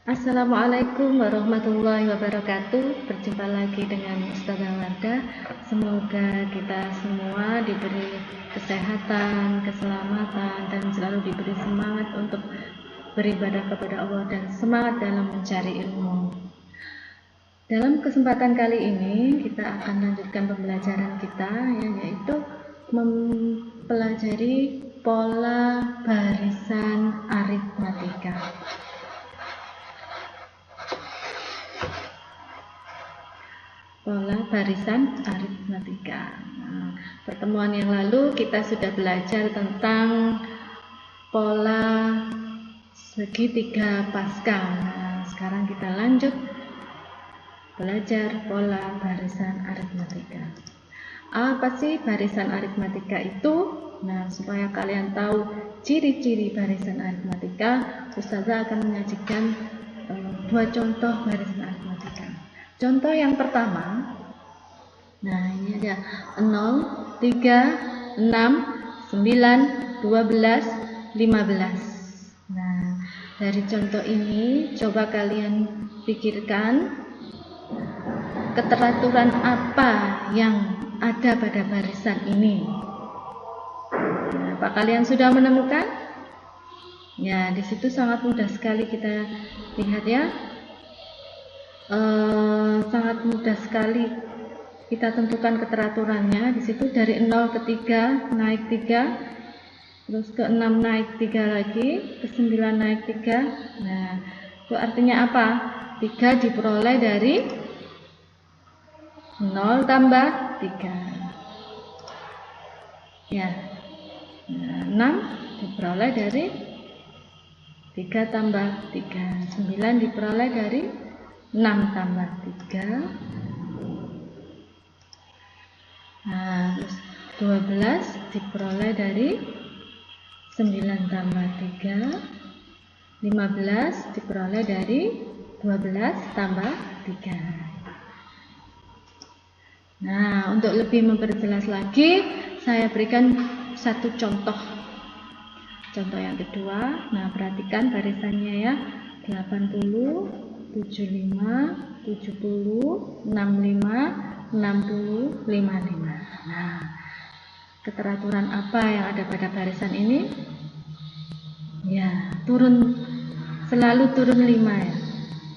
Assalamualaikum warahmatullahi wabarakatuh. Berjumpa lagi dengan Ustazah Wardah. Semoga kita semua diberi kesehatan, keselamatan, dan selalu diberi semangat untuk beribadah kepada Allah dan semangat dalam mencari ilmu. Dalam kesempatan kali ini kita akan lanjutkan pembelajaran kita, yaitu mempelajari pola barisan aritmatika. Pola barisan aritmatika. Pertemuan yang lalu kita sudah belajar tentang pola segitiga Pascal. Sekarang kita lanjut belajar pola barisan aritmatika. Apa sih barisan aritmatika itu? Supaya kalian tahu ciri-ciri barisan aritmatika, Ustazah akan menyajikan dua contoh barisan aritmatika. Contoh yang pertama, ini ada 0, 3, 6, 9, 12, 15. Dari contoh ini coba kalian pikirkan keteraturan apa yang ada pada barisan ini. Apa kalian sudah menemukan? Ya, di situ sangat mudah sekali kita lihat ya. Sangat mudah sekali kita tentukan keteraturannya. Di situ dari 0 ke 3 naik 3, terus ke 6 naik 3 lagi, ke 9 naik 3. Itu artinya apa? 3 diperoleh dari 0 tambah 3. Ya. 6 diperoleh dari 3 tambah 3. 9 diperoleh dari 6 tambah 3. Terus 12 diperoleh dari 9 tambah 3. 15 diperoleh dari 12 tambah 3. Untuk lebih memperjelas lagi, saya berikan satu contoh. Contoh yang kedua, perhatikan barisannya ya. 80, 75, 70, 65, 60, 55. Keteraturan apa yang ada pada barisan ini? Ya, selalu turun 5 ya.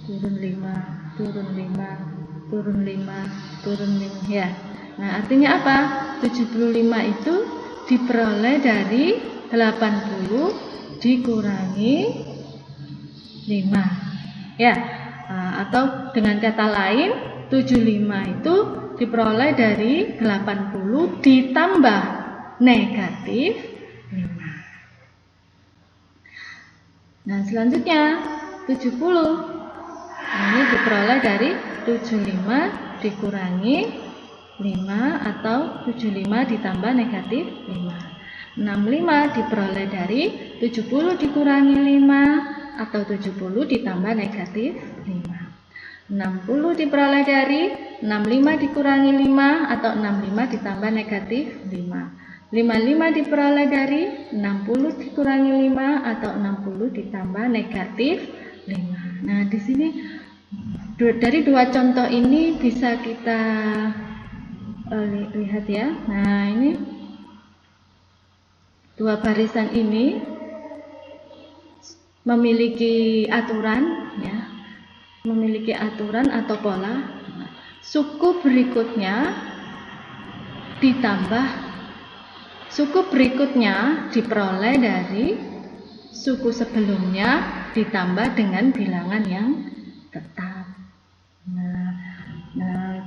Turun 5, turun 5, turun 5, turun 5 ya. Artinya apa? 75 itu diperoleh dari 80 dikurangi 5 ya. Atau dengan kata lain, 75 itu diperoleh dari 80 ditambah negatif 5. Selanjutnya 70. Ini diperoleh dari 75 dikurangi 5 atau 75 ditambah negatif 5. 65 diperoleh dari 70 dikurangi 5 atau 70 ditambah negatif 5. 60 diperoleh dari 65 dikurangi 5 atau 65 ditambah negatif 5. 55 diperoleh dari 60 dikurangi 5 atau 60 ditambah negatif 5. Di sini dari dua contoh ini bisa kita lihat ya. Ini dua barisan ini memiliki aturan ya. Memiliki aturan atau pola. Suku berikutnya diperoleh dari suku sebelumnya ditambah dengan bilangan yang tetap.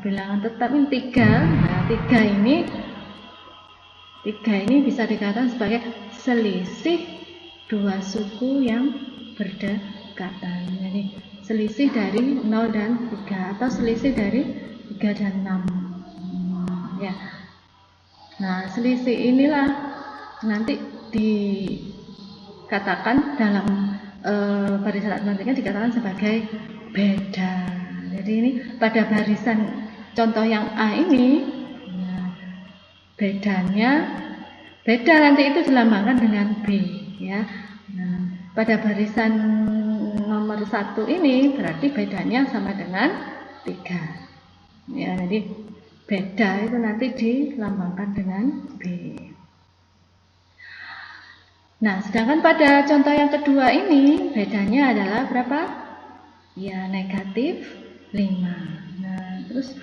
Bilangan tetap ini 3. 3 ini bisa dikatakan sebagai selisih dua suku yang berdekatan. Jadi selisih dari 0 dan 3 atau selisih dari 3 dan 6. Ya. Selisih inilah nanti dikatakan dalam barisan aritmatika dikatakan sebagai beda. Jadi ini pada barisan contoh yang A ini, beda nanti itu dilambangkan dengan B ya. Pada barisan nomor nomor 1 ini berarti bedanya sama dengan 3. Ya, jadi beda itu nanti dilambangkan dengan B. Nah, sedangkan pada contoh yang kedua ini bedanya adalah berapa? Ya, negatif 5. Nah, terus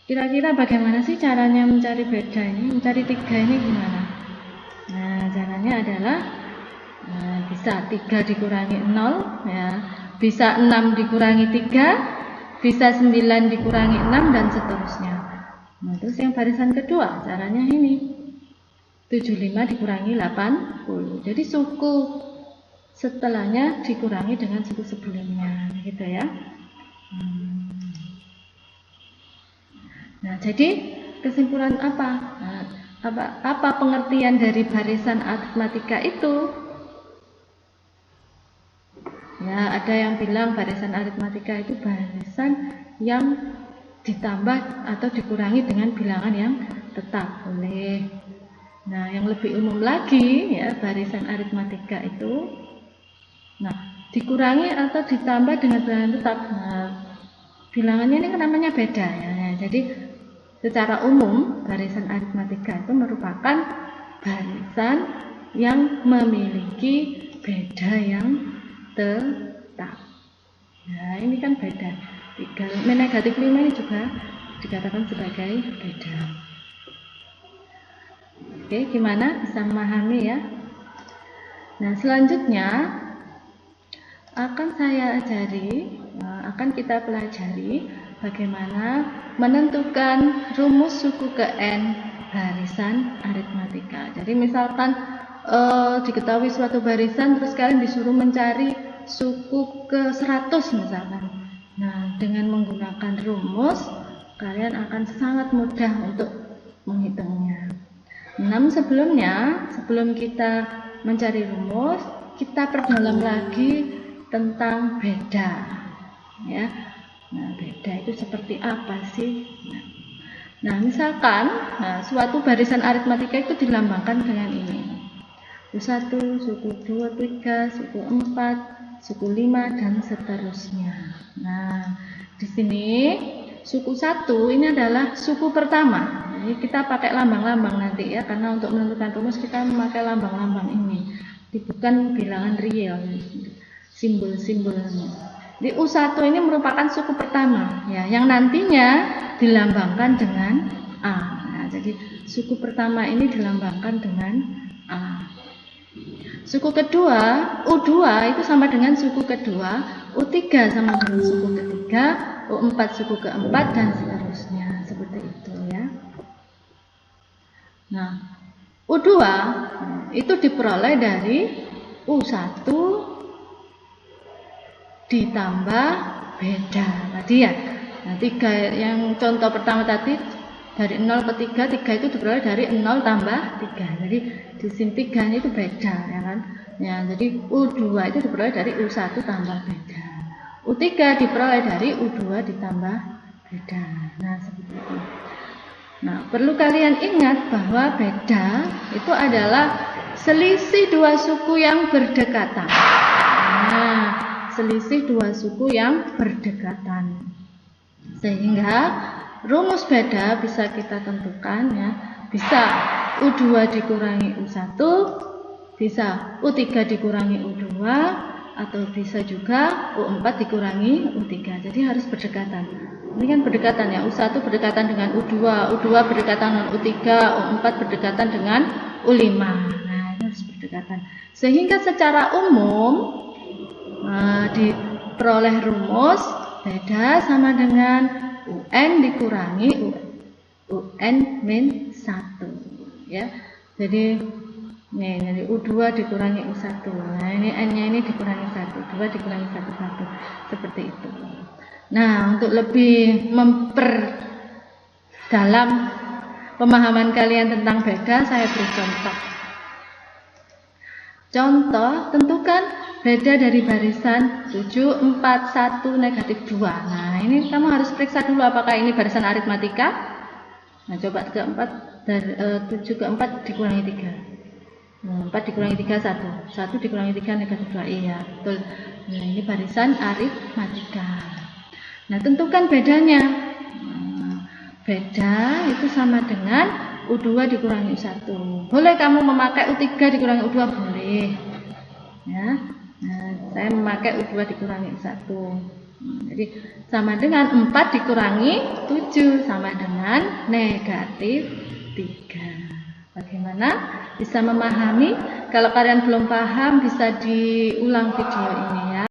kira-kira bagaimana sih caranya mencari beda ini? Mencari 3 ini gimana? Nah, caranya adalah bisa 3 dikurangi 0, ya, bisa 6 dikurangi 3, bisa 9 dikurangi 6, dan seterusnya. Nah, terus yang barisan kedua, caranya ini. 75 dikurangi 80. Jadi suku setelahnya dikurangi dengan suku sebelumnya, gitu ya. Nah, jadi kesimpulan apa? Nah, apa pengertian dari barisan aritmatika itu? Ya, ada yang bilang barisan aritmatika itu barisan yang ditambah atau dikurangi dengan bilangan yang tetap, boleh. Nah, yang lebih umum lagi, ya, barisan aritmatika itu, nah, dikurangi atau ditambah dengan bilangan tetap. Nah, bilangannya ini namanya beda, ya. Jadi secara umum barisan aritmatika itu merupakan barisan yang memiliki beda yang tetap. Nah, ini kan beda. Negatif 5 ini juga dikatakan sebagai beda. Oke, gimana? Bisa memahami ya? Nah, selanjutnya akan kita pelajari bagaimana menentukan rumus suku ke N barisan aritmatika. Jadi misalkan diketahui suatu barisan, terus kalian disuruh mencari suku ke 100 misalkan. Nah, dengan menggunakan rumus, kalian akan sangat mudah untuk menghitungnya. Namun sebelum kita mencari rumus, kita perdalam lagi tentang beda, ya. Nah, beda itu seperti apa sih? Nah, misalkan suatu barisan aritmatika itu dilambangkan dengan ini. Suku 1, suku 2, 3, suku 4, suku 5, dan seterusnya. Nah, di sini suku 1 ini adalah suku pertama. Jadi kita pakai lambang-lambang nanti, ya, karena untuk menentukan rumus kita memakai lambang-lambang ini. Bukan bilangan real, simbol-simbolnya. Jadi U1 ini merupakan suku pertama, ya, yang nantinya dilambangkan dengan A. Nah, jadi suku pertama ini dilambangkan dengan A. Suku kedua, U2 itu sama dengan suku kedua, U3 sama dengan suku ketiga, U4 suku keempat, dan seterusnya. Seperti itu, ya. Nah, U2 itu diperoleh dari U1 ditambah beda tadi, ya. Nah, 3 yang contoh pertama tadi dari 0 ke 3, 3 itu diperoleh dari 0 tambah 3. Jadi di sini 3 itu beda, ya kan? Ya, jadi U2 itu diperoleh dari U1 tambah beda. U3 diperoleh dari U2 ditambah beda. Nah, seperti itu. Nah, perlu kalian ingat bahwa beda itu adalah selisih dua suku yang berdekatan. Nah, selisih dua suku yang berdekatan. Sehingga rumus beda bisa kita tentukan, ya. Bisa U2 dikurangi U1, bisa U3 dikurangi U2, atau bisa juga U4 dikurangi U3. Jadi harus berdekatan. Ini kan berdekatan, ya. U1 berdekatan dengan U2, U2 berdekatan dengan U3, U4 berdekatan dengan U5. Nah, ini harus berdekatan. Sehingga secara umum diperoleh rumus beda sama dengan UN dikurangi UN min 1, ya. Jadi U2 dikurangi U1. Nah, ini N-nya ini dikurangi 1, 2 dikurangi 1, 1. Seperti itu. Nah, untuk lebih memperdalam pemahaman kalian tentang beda, saya beri contoh. Contoh, tentukan beda dari barisan 7, 4, 1, negatif 2. Nah, ini kamu harus periksa dulu apakah ini barisan aritmatika. Nah, coba 7 ke 4 dikurangi 3. 4 dikurangi 3, 1. 1 dikurangi 3, negatif 2. Iya, betul. Nah, ini barisan aritmatika. Nah, tentukan bedanya. Beda itu sama dengan U2 dikurangi U1. Boleh kamu memakai U3 dikurangi U2, boleh. Ya. Nah, saya memakai U2 dikurangi U1. Jadi sama dengan 4 dikurangi 7 sama dengan negatif 3. Bagaimana? Bisa memahami? Kalau kalian belum paham bisa diulang video ini ya.